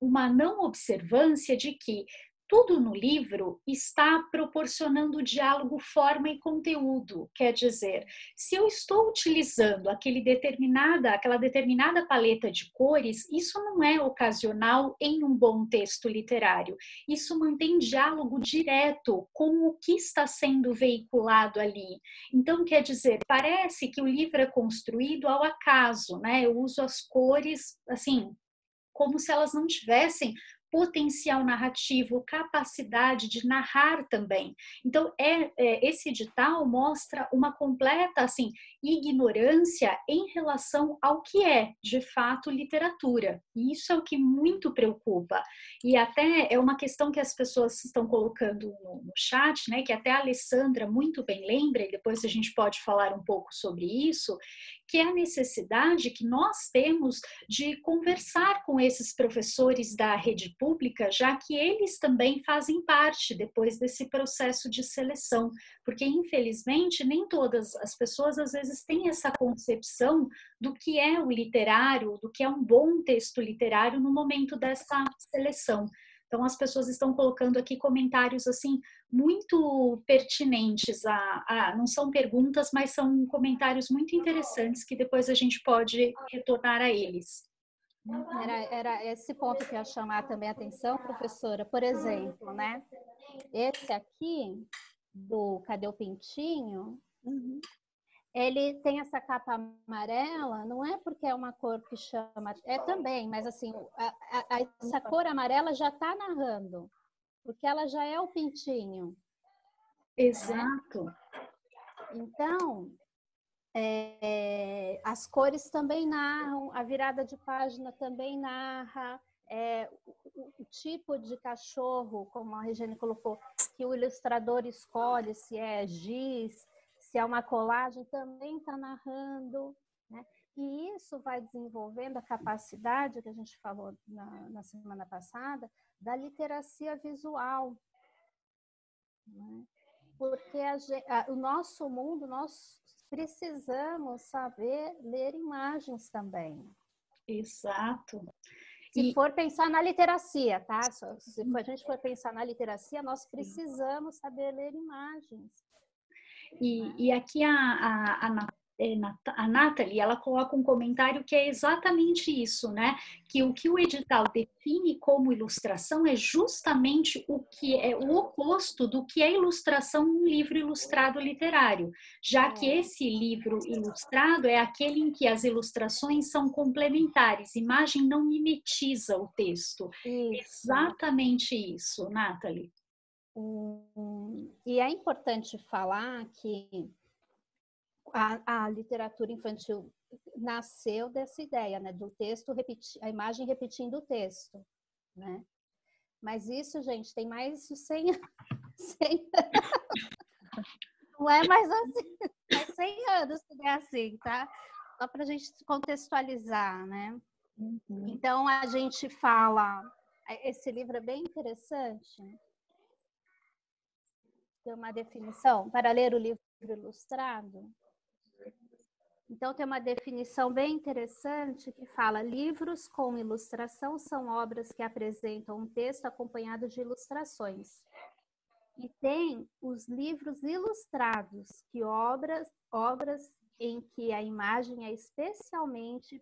uma não observância de que tudo no livro está proporcionando diálogo, forma e conteúdo. Quer dizer, se eu estou utilizando aquela determinada paleta de cores, isso não é ocasional em um bom texto literário. Isso mantém diálogo direto com o que está sendo veiculado ali. Então, quer dizer, parece que o livro é construído ao acaso, né? Eu uso as cores, assim, como se elas não tivessem potencial narrativo, capacidade de narrar também. Então, esse edital mostra uma completa assim, ignorância em relação ao que é, de fato, literatura. E isso é o que muito preocupa. E até é uma questão que as pessoas estão colocando no chat, né, que até a Alessandra muito bem lembra, e depois a gente pode falar um pouco sobre isso, que é a necessidade que nós temos de conversar com esses professores da rede pública, já que eles também fazem parte depois desse processo de seleção, porque infelizmente nem todas as pessoas às vezes têm essa concepção do que é o literário, do que é um bom texto literário no momento dessa seleção. Então, as pessoas estão colocando aqui comentários assim muito pertinentes, não são perguntas, mas são comentários muito interessantes que depois a gente pode retornar a eles. Era esse ponto que eu ia chamar também a atenção, professora. Por exemplo, né? Esse aqui, do Cadê o Pintinho? Uhum. Ele tem essa capa amarela, não é porque é uma cor que chama... É também, mas assim, essa cor amarela já está narrando, porque ela já é o pintinho. Exato. Né? Então, as cores também narram, a virada de página também narra, o tipo de cachorro, como a Regiane colocou, que o ilustrador escolhe, se é giz, se é uma colagem, também está narrando, né? E isso vai desenvolvendo a capacidade, que a gente falou na semana passada, da literacia visual, né? Porque o nosso mundo, nós precisamos saber ler imagens também. Exato. Se for pensar na literacia, tá? Se a gente for pensar na literacia, nós precisamos saber ler imagens. E aqui a Nathalie, ela coloca um comentário que é exatamente isso, né? Que o edital define como ilustração é justamente o que é o oposto do que é ilustração num livro ilustrado literário, já que esse livro ilustrado é aquele em que as ilustrações são complementares, imagem não mimetiza o texto. Isso. Exatamente isso, Nathalie. E é importante falar que a literatura infantil nasceu dessa ideia, né, do texto a imagem repetindo o texto, né? Mas isso, gente, tem mais de 100 anos. Não é mais assim, é 100 anos que é assim, tá? Só para a gente contextualizar, né? Uhum. Então, a gente fala... Esse livro é bem interessante. Tem uma definição para ler o livro ilustrado. Então, tem uma definição bem interessante que fala: livros com ilustração são obras que apresentam um texto acompanhado de ilustrações. E tem os livros ilustrados, obras em que a imagem é especialmente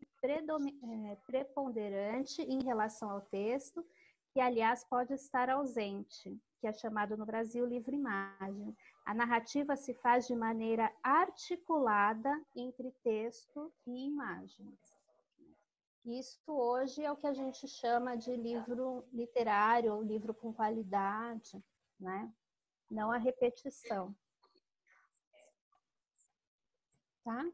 preponderante em relação ao texto, que, aliás, pode estar ausente, que é chamado no Brasil livro-imagem. A narrativa se faz de maneira articulada entre texto e imagens. Isso hoje é o que a gente chama de livro literário, ou livro com qualidade, né? Não a repetição. Tá?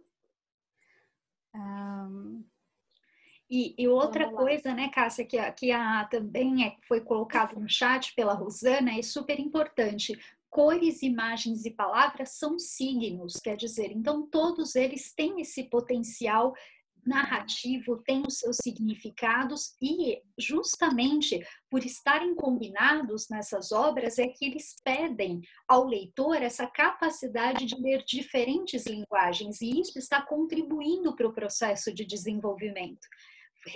E outra coisa, né, Cássia, que também foi colocado no chat pela Rosana, é super importante. Cores, imagens e palavras são signos, quer dizer, então todos eles têm esse potencial narrativo, têm os seus significados e justamente por estarem combinados nessas obras é que eles pedem ao leitor essa capacidade de ler diferentes linguagens e isso está contribuindo para o processo de desenvolvimento.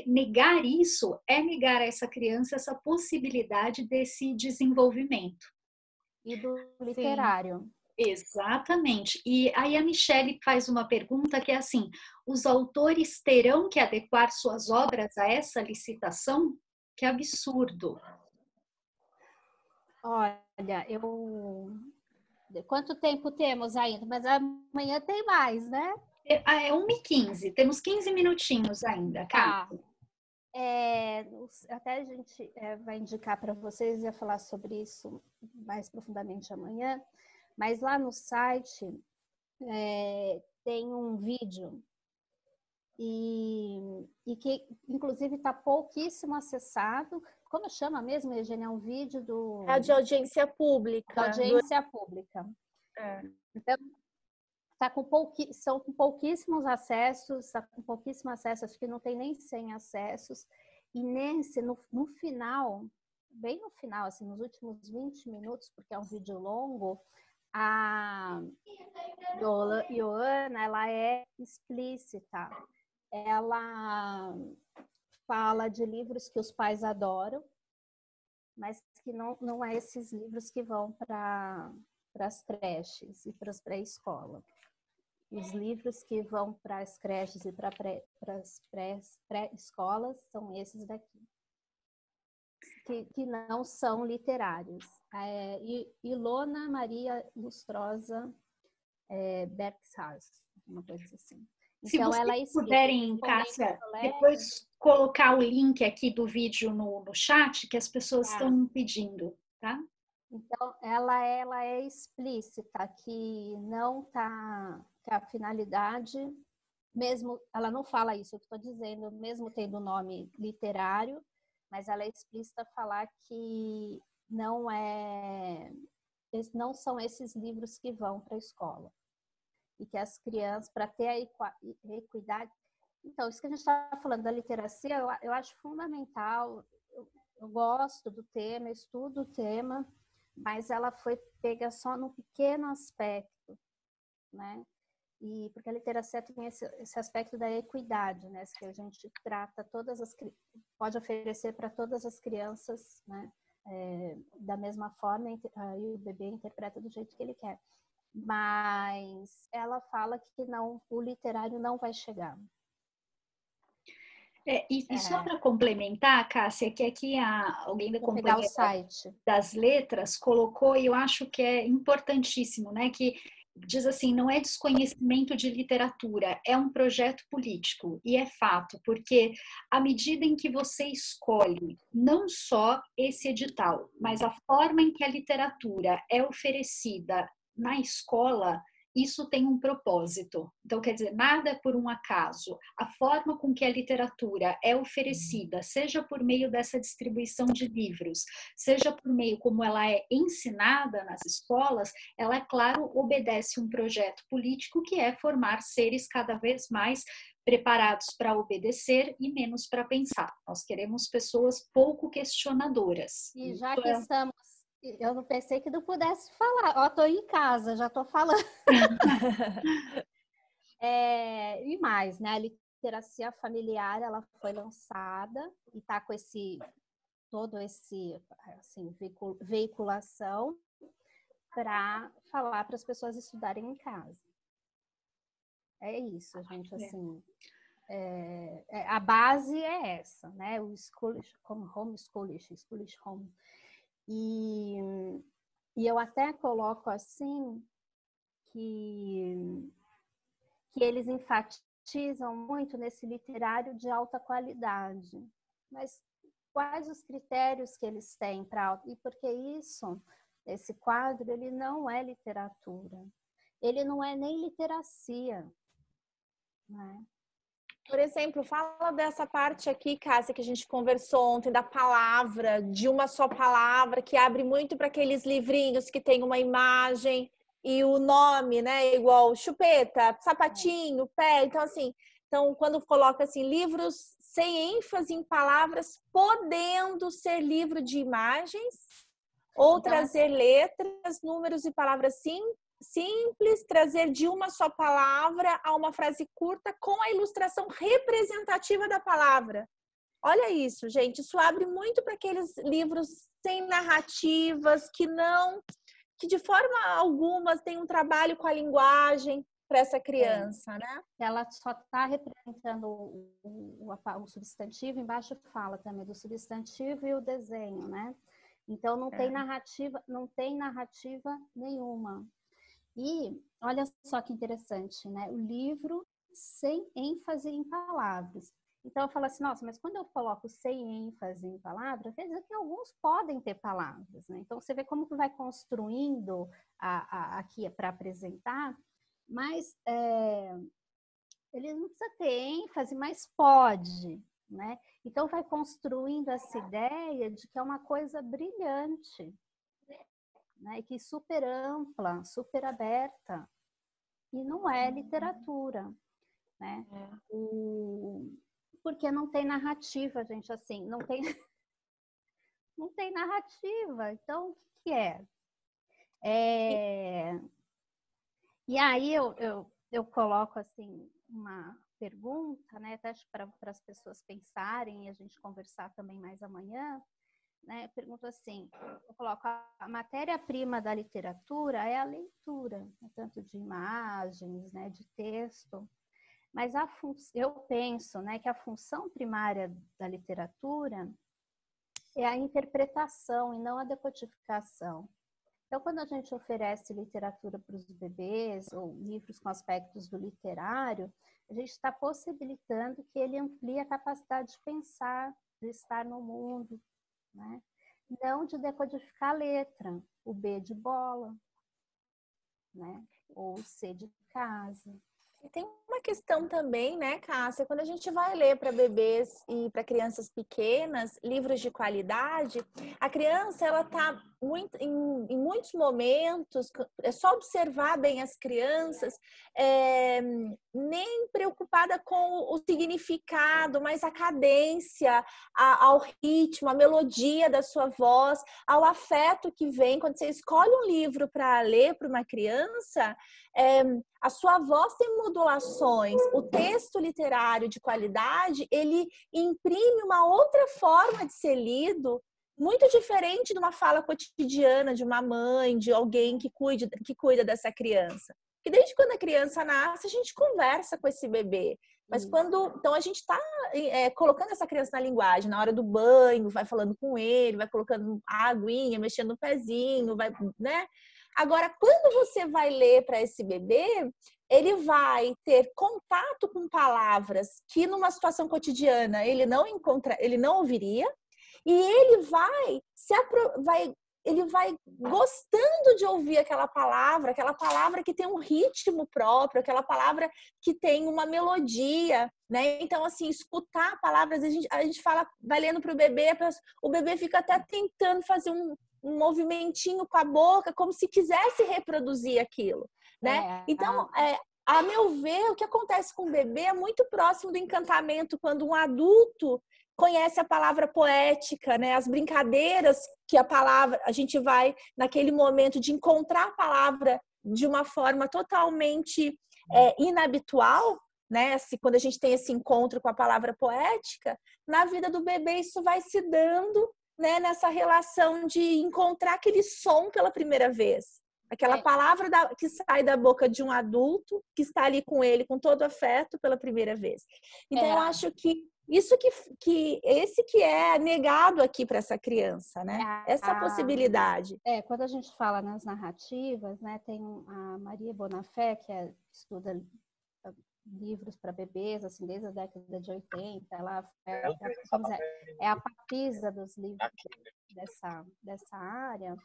Negar isso é negar a essa criança essa possibilidade desse desenvolvimento. E do literário. Sim. Exatamente. E aí a Michele faz uma pergunta que é assim, os autores terão que adequar suas obras a essa licitação? Que absurdo. Olha, quanto tempo temos ainda? Mas amanhã tem mais, né? É 1h15, temos 15 minutinhos ainda, Tá. Cátia. Até a gente vai indicar para vocês, ia falar sobre isso mais profundamente amanhã, mas lá no site tem um vídeo e que inclusive está pouquíssimo acessado. Como chama mesmo, Eugênia? É um vídeo do... É de audiência pública. Da audiência pública. Então, são com pouquíssimos acessos, está com pouquíssimos acessos, acho que não tem nem 100 acessos. E no final, bem no final, assim, nos últimos 20 minutos, porque é um vídeo longo, a Ioana, ela é explícita. Ela fala de livros que os pais adoram, mas que não é esses livros que vão para as creches e para as pré-escola. Os livros que vão para as creches e para as pré-escolas são esses daqui, que não são literários. Ilona Maria Lustrosa Bergshaus, uma coisa assim. Se então, vocês ela puderem, Cássia, depois colocar o link aqui do vídeo no chat, que as pessoas estão pedindo, tá? Então, ela é explícita, que não tá, que a finalidade, mesmo, ela não fala isso, eu estou dizendo, mesmo tendo o nome literário, mas ela é explícita falar que não são esses livros que vão para a escola. E que as crianças, para ter a equidade... Então, isso que a gente está falando da literacia, eu acho fundamental, eu gosto do tema, estudo o tema, mas ela foi pega só num pequeno aspecto, né? E porque a literacia tem esse aspecto da equidade, né? Que a gente trata pode oferecer para todas as crianças, né? Da mesma forma, e o bebê interpreta do jeito que ele quer. Mas ela fala que o literário não vai chegar. E só para complementar, Cássia, que aqui alguém da Companhia das Letras colocou, e eu acho que é importantíssimo, né? Que diz assim, não é desconhecimento de literatura, é um projeto político, e é fato, porque à medida em que você escolhe não só esse edital, mas a forma em que a literatura é oferecida na escola, isso tem um propósito. Então, quer dizer, nada é por um acaso. A forma com que a literatura é oferecida, seja por meio dessa distribuição de livros, seja por meio como ela é ensinada nas escolas, ela, é claro, obedece um projeto político que é formar seres cada vez mais preparados para obedecer e menos para pensar. Nós queremos pessoas pouco questionadoras. E já que estamos... Eu não pensei que não pudesse falar. Ó, tô em casa, já tô falando. E mais, né? A literacia familiar, ela foi lançada e tá com todo esse assim, veiculação para falar para as pessoas estudarem em casa. É isso, gente, assim, a base é essa, né? O schoolish, schoolish home. E eu até coloco assim que eles enfatizam muito nesse literário de alta qualidade. Mas quais os critérios que eles têm para... E porque esse quadro, ele não é literatura. Ele não é nem literacia, né? Por exemplo, fala dessa parte aqui, Cássia, que a gente conversou ontem, da palavra, de uma só palavra, que abre muito para aqueles livrinhos que tem uma imagem e o nome, né? Igual chupeta, sapatinho, pé. Então, assim, quando coloca assim, livros sem ênfase em palavras, podendo ser livro de imagens, ou Então, trazer letras, números e palavras simples, trazer de uma só palavra a uma frase curta com a ilustração representativa da palavra. Olha isso, gente. Isso abre muito para aqueles livros sem narrativas, que de forma alguma tem um trabalho com a linguagem para essa criança, né? Ela só está representando o substantivo, embaixo fala também do substantivo e o desenho, né? Então não tem narrativa nenhuma. E olha só que interessante, né? O livro sem ênfase em palavras. Então eu falo assim, nossa, mas quando eu coloco sem ênfase em palavras, quer dizer que alguns podem ter palavras, né? Então você vê como que vai construindo aqui para apresentar, mas ele não precisa ter ênfase, mas pode, né? Então vai construindo essa ideia de que é uma coisa brilhante, né, que super ampla, super aberta, e não é literatura, né? Porque não tem narrativa, gente, assim, não tem narrativa. Então, o que é? E aí eu coloco assim uma pergunta, né, até para as pessoas pensarem e a gente conversar também mais amanhã. Né, pergunto assim, eu coloco a matéria-prima da literatura é a leitura, né, tanto de imagens, né, de texto, mas eu penso, né, que a função primária da literatura é a interpretação e não a decodificação. Então, quando a gente oferece literatura para os bebês ou livros com aspectos do literário, a gente está possibilitando que ele amplie a capacidade de pensar, de estar no mundo, né? Não de decodificar a letra, o B de bola, né? Ou o C de casa. E tem uma questão também, né, Cássia? Quando a gente vai ler para bebês e para crianças pequenas livros de qualidade, a criança, ela está em muitos momentos, é só observar bem as crianças, nem preocupada com o significado, mas a cadência, ao ritmo, a melodia da sua voz, ao afeto que vem. Quando você escolhe um livro para ler para uma criança, a sua voz tem modulações, o texto literário de qualidade, ele imprime uma outra forma de ser lido, muito diferente de uma fala cotidiana de uma mãe, de alguém que cuida dessa criança. Porque desde quando a criança nasce, a gente conversa com esse bebê. Mas então a gente está colocando essa criança na linguagem, na hora do banho, vai falando com ele, vai colocando a aguinha, mexendo no pezinho, vai, né? Agora, quando você vai ler para esse bebê, ele vai ter contato com palavras que numa situação cotidiana ele não ouviria, e ele vai gostando de ouvir aquela palavra que tem um ritmo próprio, aquela palavra que tem uma melodia, né? Então, assim, escutar palavras, a gente fala, vai lendo para o bebê fica até tentando fazer um movimentinho com a boca, como se quisesse reproduzir aquilo, né? Então, a meu ver, o que acontece com o bebê é muito próximo do encantamento, quando um adulto conhece a palavra poética, né? As brincadeiras que a gente vai naquele momento de encontrar a palavra de uma forma totalmente inabitual, né? Quando a gente tem esse encontro com a palavra poética, na vida do bebê isso vai se dando, né? Nessa relação de encontrar aquele som pela primeira vez. Aquela palavra que sai da boca de um adulto que está ali com ele, com todo afeto, pela primeira vez. Então, eu acho que isso esse que é negado aqui para essa criança, né? Essa possibilidade. Quando a gente fala nas narrativas, né, tem a Maria Bonafé, que estuda livros para bebês, assim, desde a década de 80, ela é a papisa dos livros dessa área.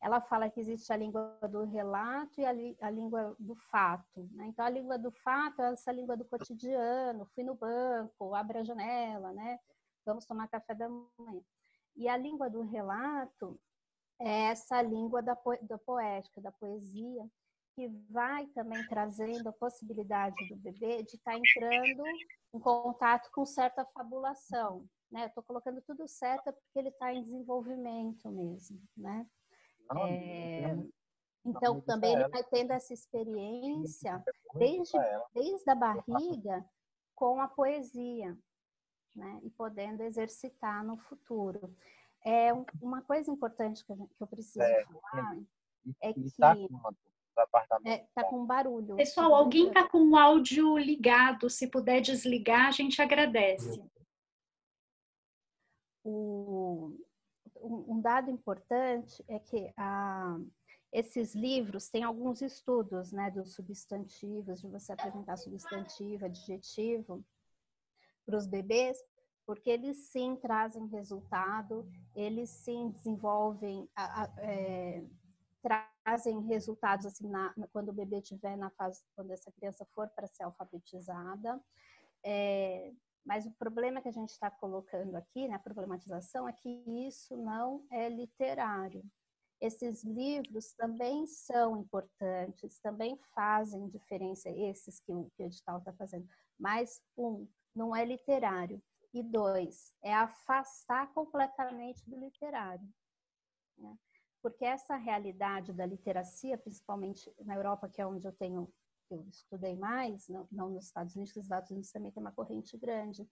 Ela fala que existe a língua do relato e a língua do fato, né? Então, a língua do fato é essa língua do cotidiano, fui no banco, abre a janela, né? Vamos tomar café da manhã. E a língua do relato é essa língua da poética, da poesia, que vai também trazendo a possibilidade do bebê de estar entrando em contato com certa fabulação, né? Eu estou colocando tudo certo porque ele está em desenvolvimento mesmo, né? Então, também ele vai tendo essa experiência desde a barriga com a poesia, né? E podendo exercitar no futuro. Uma coisa importante que eu preciso falar é que tá com barulho. Pessoal, alguém está com o áudio ligado, se puder desligar, a gente agradece. Um dado importante é que esses livros têm alguns estudos, né, dos substantivos, de você apresentar substantivo, adjetivo para os bebês, porque eles sim trazem resultado, eles sim desenvolvem, trazem resultados assim quando o bebê estiver na fase, quando essa criança for para ser alfabetizada. Mas o problema que a gente está colocando aqui, né, a problematização, é que isso não é literário. Esses livros também são importantes, também fazem diferença, esses que o edital está fazendo. Mas, não é literário. E 2, é afastar completamente do literário, né? Porque essa realidade da literacia, principalmente na Europa, que é onde eu estudei mais, não nos Estados Unidos, que os Estados Unidos também tem uma corrente grande.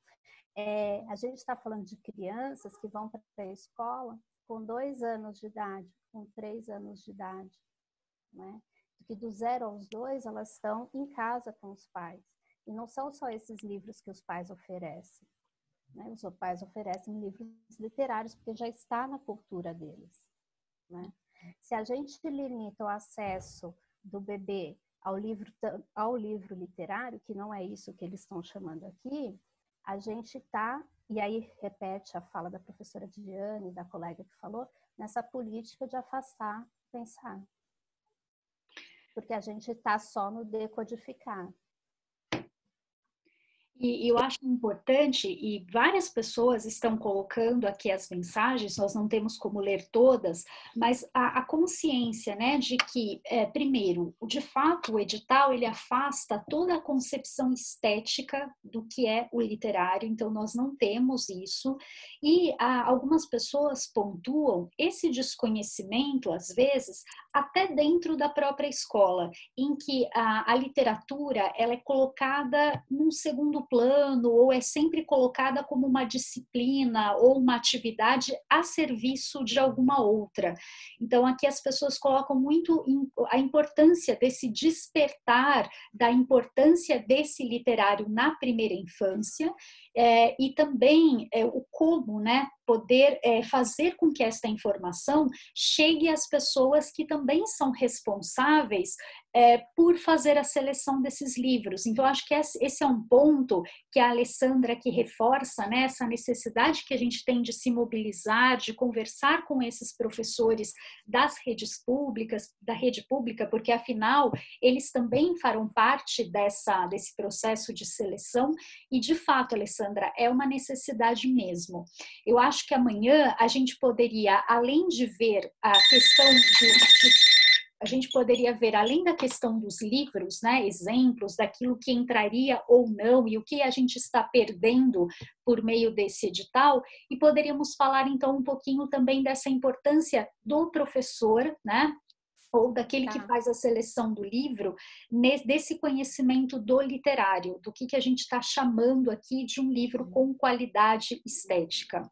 A gente está falando de crianças que vão para a escola com 2 anos de idade, com 3 anos de idade, né? Que do 0 aos 2 elas estão em casa com os pais. E não são só esses livros que os pais oferecem, né? Os pais oferecem livros literários porque já está na cultura deles, né? Se a gente limita o acesso do bebê ao livro literário, que não é isso que eles estão chamando aqui, a gente está, e aí repete a fala da professora Diane, da colega que falou, nessa política de afastar pensar. Porque a gente está só no decodificar. E eu acho importante, e várias pessoas estão colocando aqui as mensagens, nós não temos como ler todas, mas a consciência, né, de que, primeiro, de fato, o edital, ele afasta toda a concepção estética do que é o literário, então nós não temos isso, e algumas pessoas pontuam esse desconhecimento, às vezes, até dentro da própria escola, em que a literatura, ela é colocada num segundo plano, ou é sempre colocada como uma disciplina ou uma atividade a serviço de alguma outra. Então, aqui as pessoas colocam muito a importância desse despertar, da importância desse literário na primeira infância, e também o como, né, poder fazer com que esta informação chegue às pessoas que também são responsáveis por fazer a seleção desses livros. Então, acho que esse é um ponto que a Alessandra aqui reforça, né, essa necessidade que a gente tem de se mobilizar, de conversar com esses professores das redes públicas, da rede pública, porque, afinal, eles também farão parte desse processo de seleção e, de fato, Alessandra, é uma necessidade mesmo. Eu acho que amanhã a gente poderia, além de ver a questão a gente poderia ver, além da questão dos livros, né, exemplos daquilo que entraria ou não e o que a gente está perdendo por meio desse edital, e poderíamos falar então um pouquinho também dessa importância do professor, né, ou daquele que faz a seleção do livro, desse conhecimento do literário, do que a gente está chamando aqui de um livro com qualidade estética.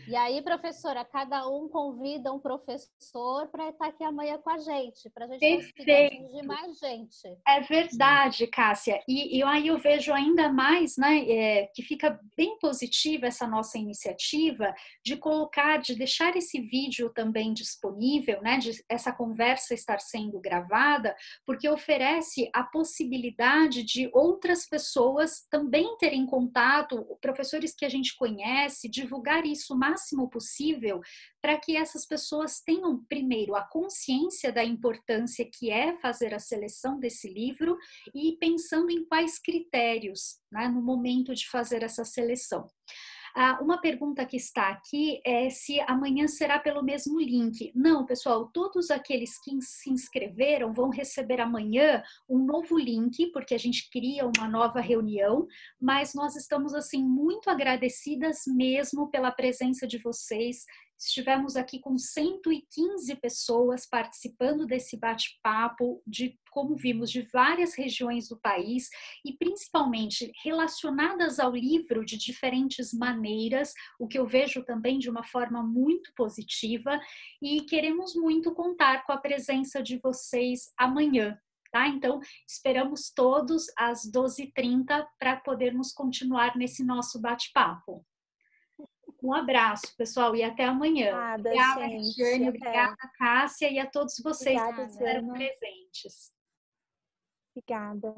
E aí, professora, cada um convida um professor para estar aqui amanhã com a gente, para a gente conseguir atingir mais gente. É verdade, Cássia. E aí eu vejo ainda mais, né, que fica bem positiva essa nossa iniciativa de colocar, de deixar esse vídeo também disponível, né, de essa conversa estar sendo gravada, porque oferece a possibilidade de outras pessoas também terem contato, professores que a gente conhece, divulgar isso o máximo possível, para que essas pessoas tenham, primeiro, a consciência da importância que é fazer a seleção desse livro e pensando em quais critérios, né, no momento de fazer essa seleção. Uma pergunta que está aqui é se amanhã será pelo mesmo link. Não, pessoal, todos aqueles que se inscreveram vão receber amanhã um novo link, porque a gente cria uma nova reunião, mas nós estamos, assim, muito agradecidas mesmo pela presença de vocês. Estivemos aqui com 115 pessoas participando desse bate-papo, como vimos, de várias regiões do país e principalmente relacionadas ao livro de diferentes maneiras, o que eu vejo também de uma forma muito positiva, e queremos muito contar com a presença de vocês amanhã. Tá? Então, esperamos todos às 12h30 para podermos continuar nesse nosso bate-papo. Um abraço, pessoal, e até amanhã. Obrigada, Regiane, obrigada, Cássia, e a todos vocês que estiveram presentes. Obrigada.